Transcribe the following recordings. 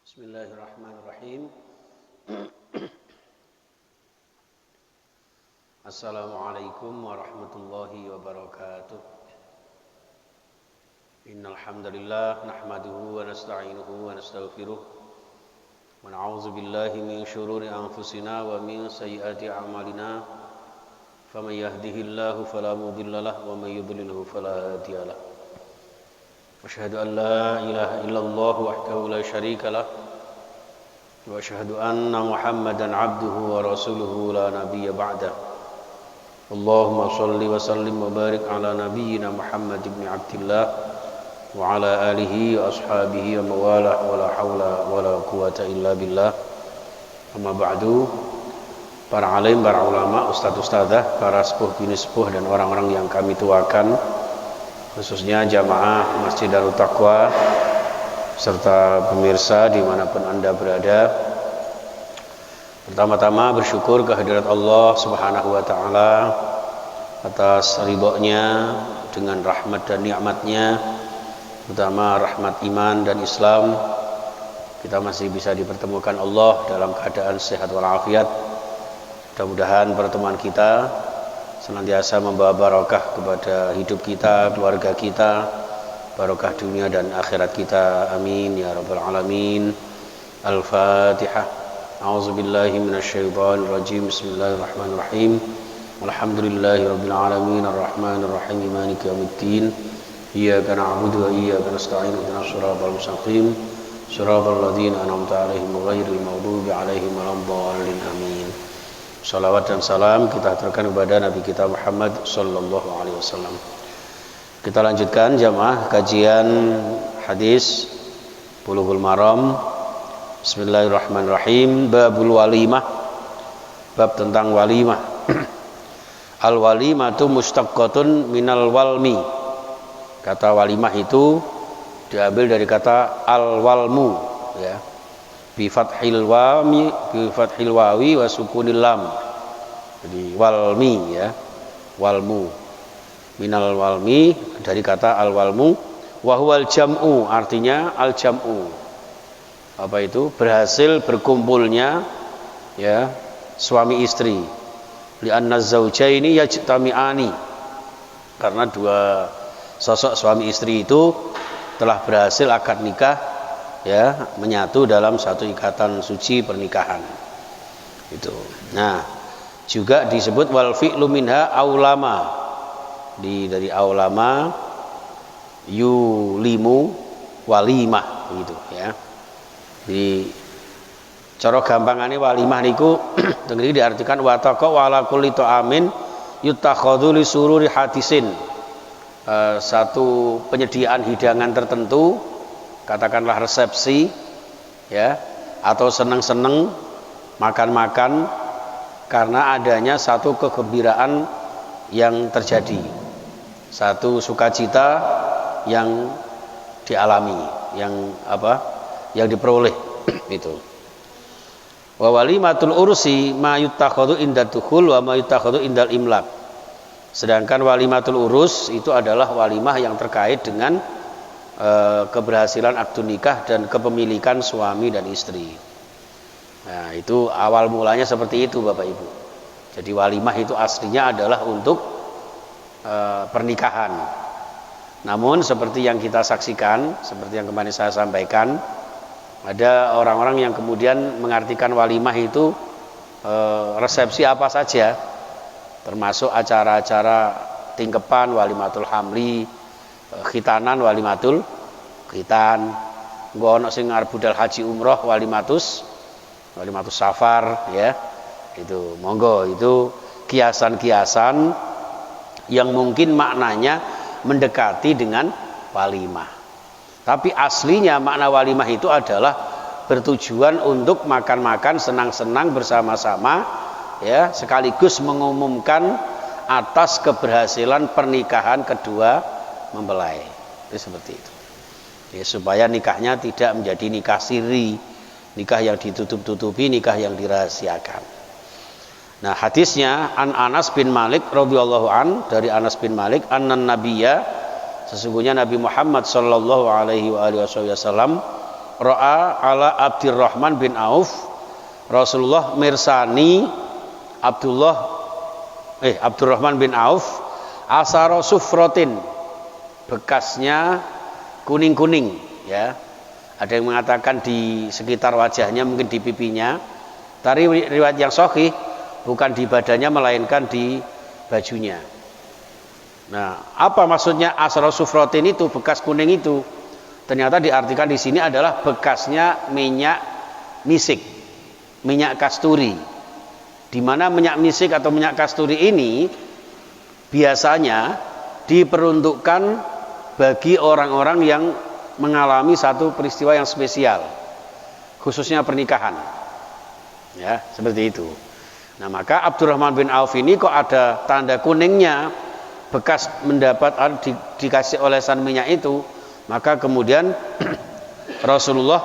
Bismillahirrahmanirrahim. Assalamualaikum warahmatullahi wabarakatuh. Innal hamdalillah nahmaduhu wa nasta'inuhu wa nastaghfiruh wa na'udzu billahi min shururi anfusina wa min sayyiati a'malina. Faman yahdihillahu fala mudilla lahu wa man yudlilhu fala hadiya lahu. Asyhadu an la ilaha illallah wahdahu la syarika lah wa asyhadu anna Muhammadan abduhu wa rasuluhu la nabiyya ba'dah. Allahumma shalli wa sallim wa barik ala nabiyyina Muhammad ibn Abdillah wa ala alihi wa ashabihi wa mawalah wa la hawla wa la quwata illa billah. Amma ba'du. Para alim, para ulama, ustadz-ustadzah, para sepuh bini sepuh dan orang-orang yang kami tuakan, khususnya jamaah Masjid Darut Taqwa serta pemirsa dimanapun Anda berada. Pertama-tama bersyukur kehadirat Allah Subhanahu wa Ta'ala atas ridhonya dengan rahmat dan nikmatnya, terutama rahmat iman dan Islam. Kita masih bisa dipertemukan Allah dalam keadaan sehat walafiat. Mudah-mudahan pertemuan kita senantiasa membawa barakah kepada hidup kita, keluarga kita, barakah dunia dan akhirat kita. Amin ya rabbal alamin. Al-Fatihah. A'udzubillahi minasyaitonir rajim. Bismillahirrahmanirrahim. Alhamdulillahirabbil alamin arrahmanir rahim maliki yaumiddin. Iyyaka na'budu wa iyyaka nasta'in ihdinas siratal mustaqim siratal ladzina an'amta 'alaihim ghairil maghdubi 'alaihim waladdallin. Amin. Salawat dan salam kita aturkan kepada Nabi kita Muhammad sallallahu alaihi wasallam. Kita lanjutkan jamaah kajian hadis Bulughul Maram. Bismillahirrahmanirrahim. Babul walimah. Bab tentang walimah. Al walimatu mustaqqatun minal walmi. Kata walimah itu diambil dari kata al walmu, ya. Bi fathil wawi wa sukunil lam. Jadi walmi, ya, walmu. Minal walmi dari kata al walmu. Wa huwal jam'u, artinya al jam'u. Apa itu? Berhasil berkumpulnya, ya, suami istri. Li anna zawjaini yajtami'ani. Karena dua sosok suami istri itu telah berhasil akad nikah, ya, menyatu dalam satu ikatan suci pernikahan. Itu. Nah, juga disebut wal fi'lu minha aulama. Dari aulama yulimu walimah gitu, ya. Di cara gampangane walimah niku tengeri diartikan wataqa wala kulli ta'amin yutakhadhu li sururi hadisin. Satu penyediaan hidangan tertentu, katakanlah resepsi, ya, atau seneng-seneng makan-makan karena adanya satu kegembiraan yang terjadi, satu sukacita yang dialami, yang yang diperoleh itu. Wa walimatul ursi ma yutakhadhu inda dukhul wa ma yutakhadhu indal imlak. Sedangkan walimatul urus itu adalah walimah yang terkait dengan keberhasilan akad nikah dan kepemilikan suami dan istri. Nah, itu awal mulanya seperti itu Bapak Ibu. Jadi walimah itu aslinya adalah untuk pernikahan. Namun seperti yang kita saksikan, seperti yang kemarin saya sampaikan, ada orang-orang yang kemudian mengartikan walimah itu resepsi apa saja, termasuk acara-acara tingkepan, walimatul hamli, khitanan, walimatul khitan, nggo ana sing arep budal haji umroh, walimatus safar, ya. Itu monggo, itu kiasan-kiasan yang mungkin maknanya mendekati dengan walimah. Tapi aslinya makna walimah itu adalah bertujuan untuk makan-makan, senang-senang bersama-sama, ya, sekaligus mengumumkan atas keberhasilan pernikahan kedua mempelai. Itu seperti itu. Ya, supaya nikahnya tidak menjadi nikah siri, nikah yang ditutup-tutupi, nikah yang dirahasiakan. Nah, hadisnya an Anas bin Malik radhiyallahu an, dari Anas bin Malik, annan nabiyya, sesungguhnya Nabi Muhammad sallallahu alaihi wasallam Ra'a ala Abdurrahman bin Auf, Rasulullah mirsani Abdurrahman bin Auf asaro sufrotin, bekasnya kuning-kuning ya. Ada yang mengatakan di sekitar wajahnya, mungkin di pipinya. Tapi riwayat yang sahih bukan di badannya melainkan di bajunya. Nah, apa maksudnya asaro sufrotin itu, bekas kuning itu? Ternyata diartikan di sini adalah bekasnya minyak misik, minyak kasturi. Di mana minyak misik atau minyak kasturi ini biasanya diperuntukkan bagi orang-orang yang mengalami satu peristiwa yang spesial, khususnya pernikahan. Ya, seperti itu. Nah, maka Abdurrahman bin Auf ini kok ada tanda kuningnya, bekas mendapat dikasih olesan minyak itu, maka kemudian Rasulullah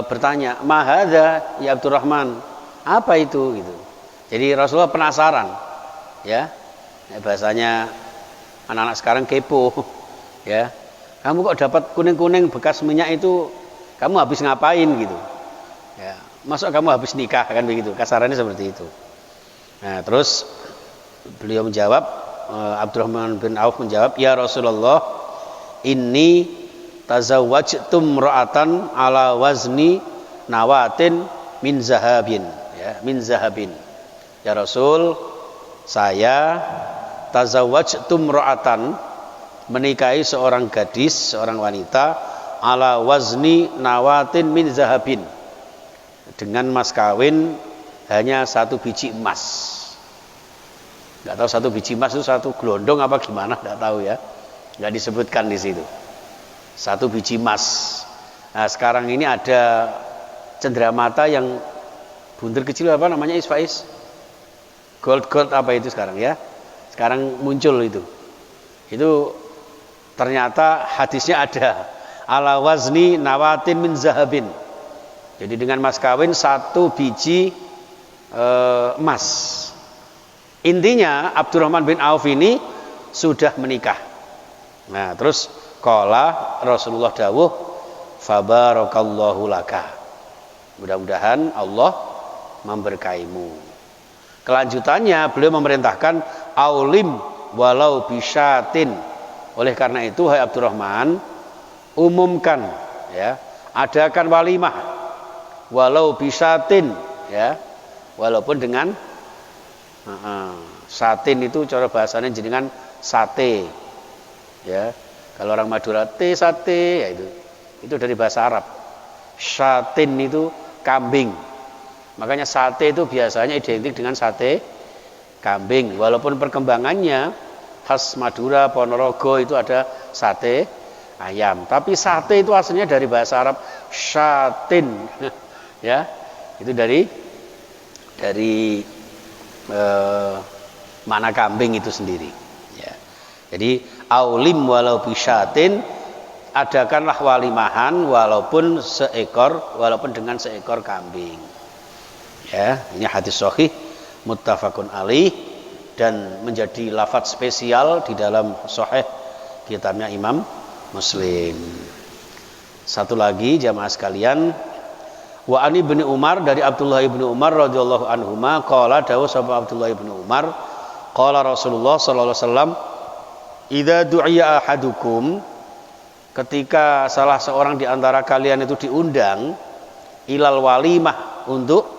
bertanya, "Mahadza ya Abdurrahman?" Apa itu gitu. Jadi Rasulullah penasaran. Ya. Bahasanya anak-anak sekarang kepo. Ya. Kamu kok dapat kuning-kuning bekas minyak itu, kamu habis ngapain gitu. Ya. Masuk kamu habis nikah kan begitu. Kasarannya seperti itu. Nah, terus beliau menjawab, Abdurrahman bin Auf menjawab, "Ya Rasulullah, inni tazawwajtum ra'atan ala wazni nawatin min zahabin." Ya, min zahabin. Ya Rasul, saya tazawwajtum ra'atan, menikahi seorang gadis, seorang wanita, ala wazni nawatin min zahabin, dengan mas kawin hanya 1 biji emas. Nggak tahu 1 biji emas itu 1 gelondong apa gimana, nggak tahu ya, nggak disebutkan di situ. 1 biji emas. Nah, sekarang ini ada cenderamata yang buntir kecil, apa namanya Isfais? Gold apa itu sekarang ya? Sekarang muncul itu. Itu ternyata hadisnya ada ala wazni nawatin min zahabin. Jadi dengan mas kawin 1 biji emas. Intinya Abdurrahman bin Auf ini sudah menikah. Nah, terus qala Rasulullah dawuh, fabarakallahu laka. Mudah-mudahan Allah memberkaimu. Kelanjutannya beliau memerintahkan aulim walau bisyatin. Oleh karena itu, hai Abdurrahman, umumkan ya, adakan walimah walau bisyatin ya, walaupun dengan satin itu cara bahasanya jenengan sate ya. Kalau orang Madura sate ya, itu dari bahasa Arab. Syatin itu kambing. Makanya sate itu biasanya identik dengan sate kambing. Walaupun perkembangannya khas Madura, Ponorogo itu ada sate ayam. Tapi sate itu aslinya dari bahasa Arab syatin. Ya, itu dari makna kambing itu sendiri. Ya. Jadi aulim walau bisyatin, adakanlah walimahan walaupun dengan seekor kambing. Ya, ini hadis sahih muttafaqun alaih dan menjadi lafaz spesial di dalam sahih kitabnya Imam Muslim. Satu lagi jamaah sekalian, wa ani bin Umar, dari Abdullah bin Umar radhiyallahu anhuma qala dawu sahabat Abdullah bin Umar qala Rasulullah sallallahu alaihi wasallam, idza du'iya ahadukum, ketika salah seorang di antara kalian itu diundang ilal walimah, untuk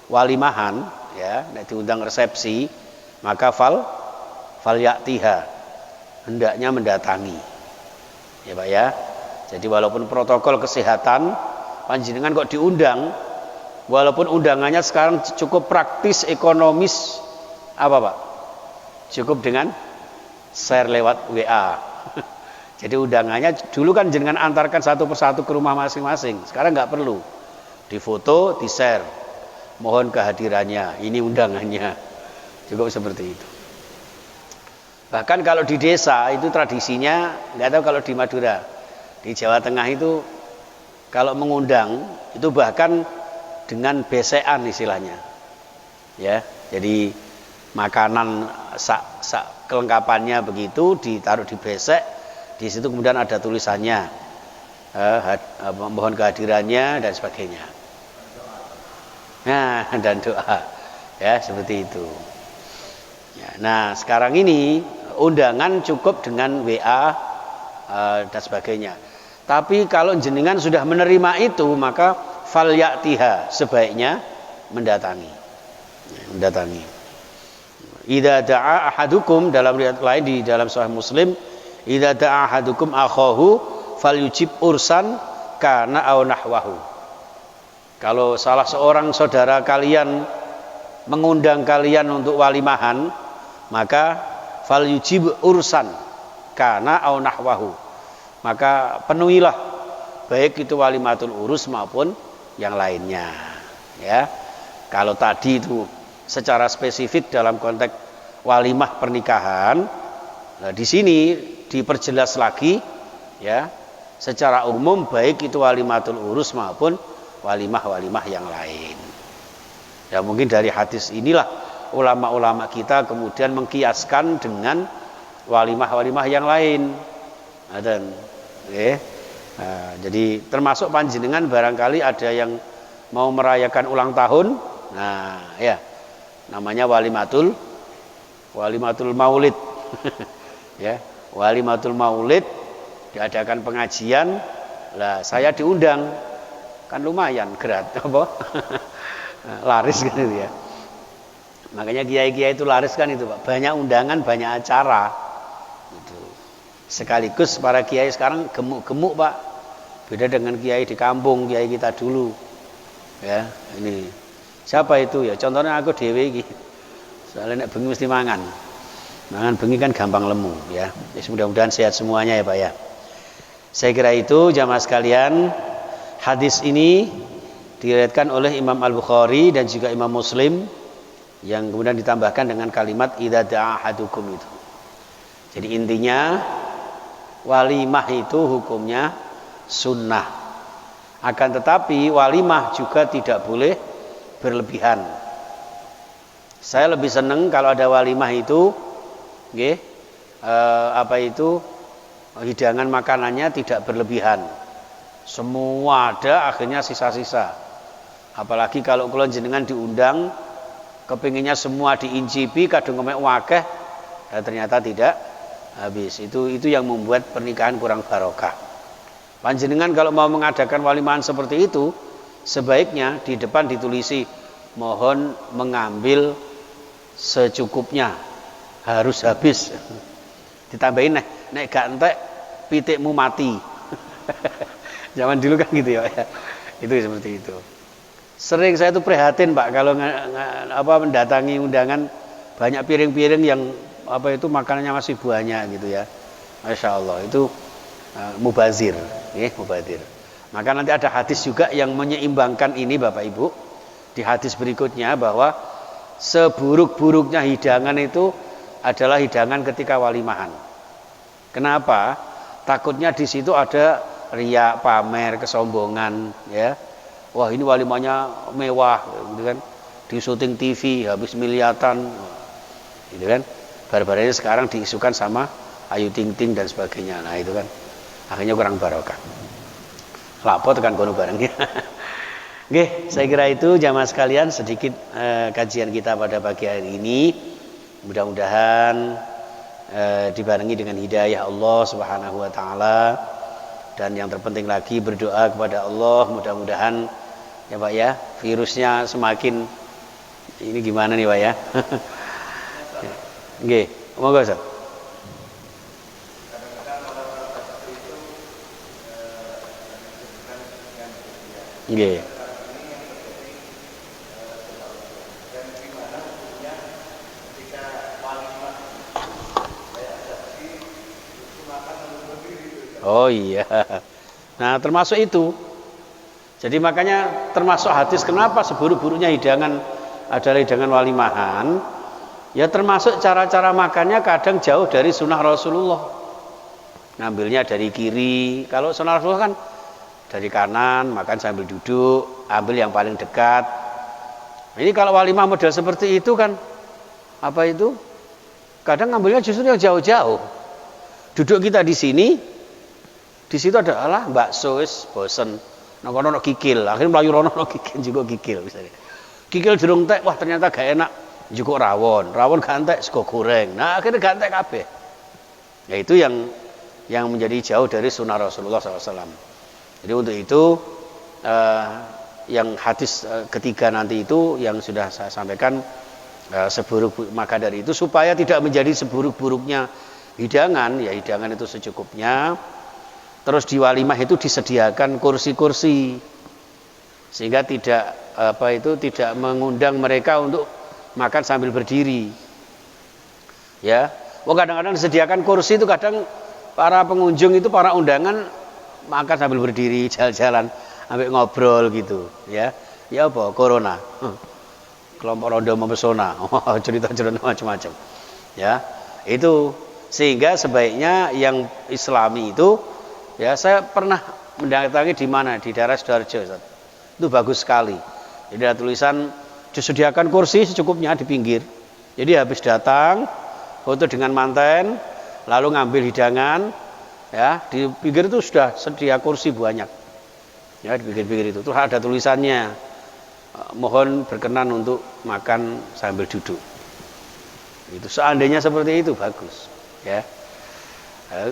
walimahan ya, diundang resepsi, maka fal ya'tiha, hendaknya mendatangi ya Pak ya. Jadi walaupun protokol kesehatan panjenengan kok diundang, walaupun undangannya sekarang cukup praktis, ekonomis, apa Pak? Cukup dengan share lewat WA. Jadi undangannya dulu kan jenengan antarkan satu persatu ke rumah masing-masing, sekarang nggak perlu, difoto, di share, mohon kehadirannya, ini undangannya, cukup seperti itu. Bahkan kalau di desa itu tradisinya, nggak tahu kalau di Madura, di Jawa Tengah itu kalau mengundang itu bahkan dengan besean istilahnya, ya. Jadi makanan kelengkapannya begitu ditaruh di besek, di situ kemudian ada tulisannya mohon kehadirannya dan sebagainya. Nah, dan doa. Ya, seperti itu. Ya, nah, sekarang ini undangan cukup dengan WA dan sebagainya. Tapi kalau jenengan sudah menerima itu, maka falyatiha, sebaiknya mendatangi. Ya, mendatangi. Idza da'a ahadukum, dalam riwayat lain di dalam Sahih Muslim, idza da'a ahadukum akhahu falyujib ursan kana aw nahwahu. Kalau salah seorang saudara kalian mengundang kalian untuk walimahan, maka falyujib ursan kana aw nahwahu. Maka penuhilah, baik itu walimatul urus maupun yang lainnya. Ya. Kalau tadi itu secara spesifik dalam konteks walimah pernikahan, nah di sini diperjelas lagi, ya, secara umum baik itu walimatul urus maupun walimah-walimah yang lain. Ya, mungkin dari hadis inilah ulama-ulama kita kemudian mengkiaskan dengan walimah-walimah yang lain. Nah, dan jadi termasuk panjenengan barangkali ada yang mau merayakan ulang tahun, nah ya, namanya walimatul maulid. Ya, walimatul maulid, diadakan pengajian, lah saya diundang, kan lumayan gratis apa? Laris kan itu ya. Makanya kiai-kiai itu laris kan itu, Pak. Banyak undangan, banyak acara. Gitu. Sekaligus para kiai sekarang gemuk-gemuk, Pak. Beda dengan kiai di kampung, kiai kita dulu. Ya, ini. Siapa itu ya? Contohnya aku dhewe iki. Soalnya nek bengi mesti mangan. Mangan bengi kan gampang lemu, ya. Mudah-mudahan sehat semuanya ya, Pak ya. Saya kira itu jamaah sekalian, hadis ini diriwayatkan oleh Imam Al-Bukhari dan juga Imam Muslim, yang kemudian ditambahkan dengan kalimat idza da'a ahadukum itu. Jadi intinya walimah itu hukumnya sunnah. Akan tetapi walimah juga tidak boleh berlebihan. Saya lebih senang kalau ada walimah itu, hidangan makanannya tidak berlebihan. Semua ada, akhirnya sisa-sisa. Apalagi kalau kula jenengan diundang, kepinginnya semua diincipi, kadung ngomek wakeh, dan ternyata tidak habis. Itu yang membuat pernikahan kurang barokah. Panjenengan kalau mau mengadakan walimahan seperti itu, sebaiknya di depan ditulisi mohon mengambil secukupnya, harus habis. Ditambahin nek gak entek pitikmu mati. Zaman dulu kan gitu ya. Itu seperti itu. Sering saya tuh prihatin, Pak, kalau mendatangi undangan banyak piring-piring yang makanannya masih banyak gitu ya. Masya Allah, itu mubazir, mubazir. Maka nanti ada hadis juga yang menyeimbangkan ini, Bapak Ibu. Di hadis berikutnya bahwa seburuk-buruknya hidangan itu adalah hidangan ketika walimahan. Kenapa? Takutnya di situ ada riya, pamer, kesombongan, ya. Wah, ini walimahnya mewah, gitu kan? Di syuting TV habis miliatan, gitu kan? Barbaranya sekarang diisukan sama Ayu Ting Ting dan sebagainya. Nah, itu kan akhirnya kurang barokah. Lapo tekan kono barengnya. Oke, saya kira itu jamaah sekalian sedikit kajian kita pada pagi hari ini. Mudah-mudahan dibarengi dengan hidayah Allah Subhanahu wa taala, dan yang terpenting lagi berdoa kepada Allah, mudah-mudahan ya Pak ya, virusnya semakin ini gimana nih Pak ya. Nggih, monggo Ustaz. Nggih. Oh iya. Nah, termasuk itu. Jadi makanya termasuk hadis kenapa seburuk-buruknya hidangan adalah hidangan walimahan. Ya termasuk cara-cara makannya kadang jauh dari sunnah Rasulullah. Ngambilnya dari kiri. Kalau sunnah Rasulullah kan dari kanan, makan sambil duduk, ambil yang paling dekat. Ini kalau walimah model seperti itu kan kadang ngambilnya justru yang jauh-jauh. Duduk kita di sini, Di situ ada bakso wis bosen. Nang kono ono kikil, akhirnya mlayu rono ono kikil juga kikil misalnya. Kikil durung entek, wah ternyata gak enak. Juga rawon gak entek sego goreng. Nah, akhirnya gak entek kabeh. Ya itu yang menjadi jauh dari sunnah Rasulullah SAW. Jadi untuk itu yang hadis ketiga nanti itu yang sudah saya sampaikan, seburuk maka dari itu supaya tidak menjadi seburuk-buruknya hidangan, ya hidangan itu secukupnya. Terus di walimah itu disediakan kursi-kursi sehingga tidak mengundang mereka untuk makan sambil berdiri. Ya, kadang-kadang disediakan kursi itu kadang para pengunjung itu, para undangan makan sambil berdiri, jalan-jalan, sambil ngobrol gitu, ya. Ya apa? Corona. Kelompok rondo mempesona. Cerita-cerita macam-macam. Ya. Itu sehingga sebaiknya yang Islami itu, ya saya pernah mendatangi di mana? Di daerah Sidoarjo, Ustaz. Itu bagus sekali. Jadi ada tulisan disediakan kursi secukupnya di pinggir. Jadi habis datang foto dengan manten, lalu ngambil hidangan, ya di pinggir itu sudah sedia kursi banyak. Ya di pinggir-pinggir itu. Terus ada tulisannya, mohon berkenan untuk makan sambil duduk. Itu seandainya seperti itu bagus, ya.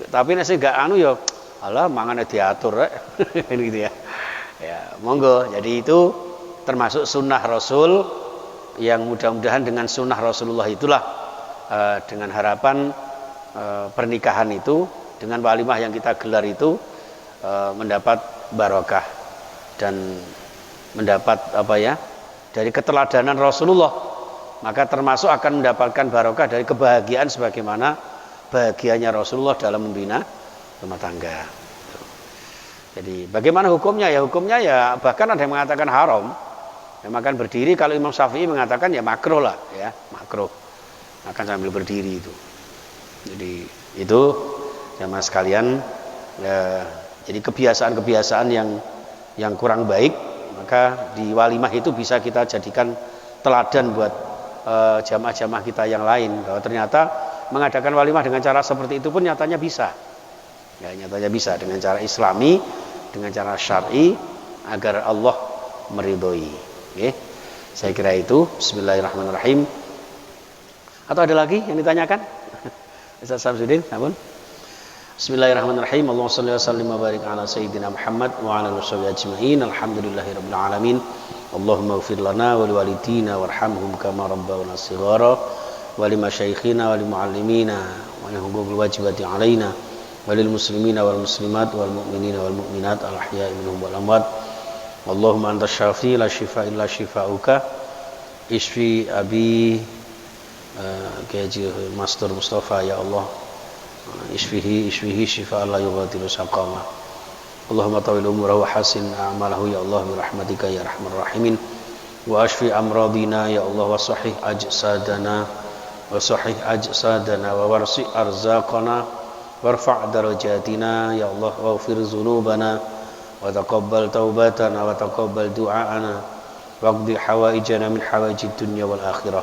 Tapi nek sing gak anu ya alah mangane diatur rek. Gitu ya. Ya, monggo. Jadi itu termasuk sunnah Rasul yang mudah-mudahan dengan sunnah Rasulullah itulah dengan harapan pernikahan itu dengan walimah yang kita gelar itu mendapat barokah dan mendapat dari keteladanan Rasulullah, maka termasuk akan mendapatkan barokah dari kebahagiaan sebagaimana bahagianya Rasulullah dalam membina rumah tangga. Jadi bagaimana hukumnya? Ya hukumnya ya bahkan ada yang mengatakan haram. Ya, makan berdiri, kalau Imam Syafi'i mengatakan ya makruh lah, ya makruh makan sambil berdiri itu. Jadi itu jamaah sekalian, ya, jadi kebiasaan-kebiasaan yang kurang baik, maka di walimah itu bisa kita jadikan teladan buat jamaah-jamaah kita yang lain, bahwa ternyata mengadakan walimah dengan cara seperti itu pun nyatanya bisa. Ya, nyatanya bisa dengan cara Islami, dengan cara syar'i agar Allah meridhoi. Oke. Saya kira itu. Bismillahirrahmanirrahim. Atau ada lagi yang ditanyakan? Ustaz Samsudin, ampun. Bismillahirrahmanirrahim. Allahumma shalli wa sallim wa barik ala sayyidina Muhammad wa ala alihi washabihi ajmain. Alhamdulillahirabbil alamin. Allahumma ighfir lana wa liwalidina warhamhum kama rabbawna shighara wa limasyayikhina wa limuallimina wa lihuquqil wajibati alaina walil muslimina wal muslimat wal mu'minina wal mu'minat al ahya'i minhum wal amwat. Allahumma antas syafi la shifa illa shifauka isfi abi Kiai Master Mustafa, ya Allah isfihi shifa la yughadiru saqama. Allahumma tawil umurahu wa hasin a'malahu ya Allah birahmatika ya arhamar rahimin wa ashfi amradina ya Allah wa sahih ajsadana wa warsi arzaqana warfa' darajatina ya Allah waghfir dzunubana wa taqabbal taubatana wa taqabbal du'aana waqdi hawaijana min hawaijid dunya wal akhirah.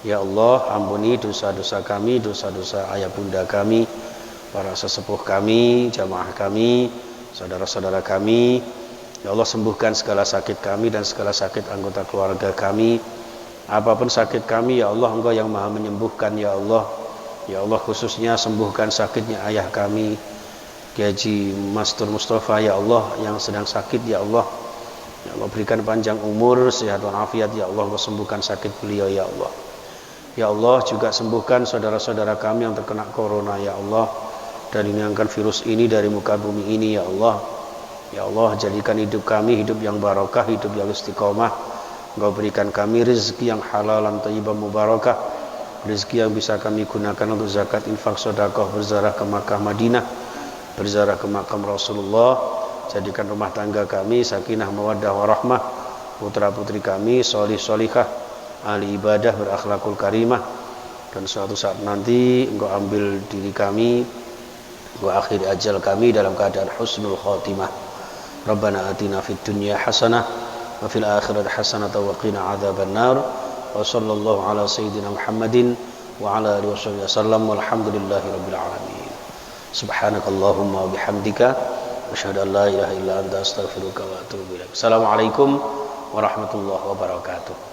Ya Allah, ampuni dosa-dosa kami, dosa-dosa ayah bunda kami, para sesepuh kami, jamaah kami, saudara-saudara kami. Ya Allah, sembuhkan segala sakit kami dan segala sakit anggota keluarga kami. Apapun sakit kami, ya Allah, Engkau yang maha menyembuhkan, ya Allah. Ya Allah, khususnya sembuhkan sakitnya ayah kami, Kiai Master Mustafa, ya Allah, yang sedang sakit, ya Allah. Ya Allah, berikan panjang umur, sehat walafiat, ya Allah, sembuhkan sakit beliau, ya Allah. Ya Allah, juga sembuhkan saudara-saudara kami yang terkena corona, ya Allah, dan hilangkan virus ini dari muka bumi ini, ya Allah. Ya Allah, jadikan hidup kami hidup yang barokah, hidup yang istiqomah. Engkau berikan kami rezeki yang halal dan thayyibah mubarakah, rezeki yang bisa kami gunakan untuk zakat, infak, sedekah, berziarah ke Makkah, Madinah, berziarah ke makam Rasulullah. Jadikan rumah tangga kami sakinah, mawaddah, warahmah, putra-putri kami sholih sholihah, ahli ibadah, berakhlakul karimah, dan suatu saat nanti Engkau ambil diri kami, Engkau akhiri ajal kami dalam keadaan husnul khotimah. Rabbana atina fid dunya hasanah wa fil akhirati hasanah wa qina adzaban nar. Wa sallallahu ala sayyidina Muhammadin wa ala alihi wasallam walhamdulillahi rabbil alamin. Subhanakallahumma wa bihamdika asyhadu an la ilaha illa anta astaghfiruka wa atubu ilaik. Assalamualaikum warahmatullahi wabarakatuh.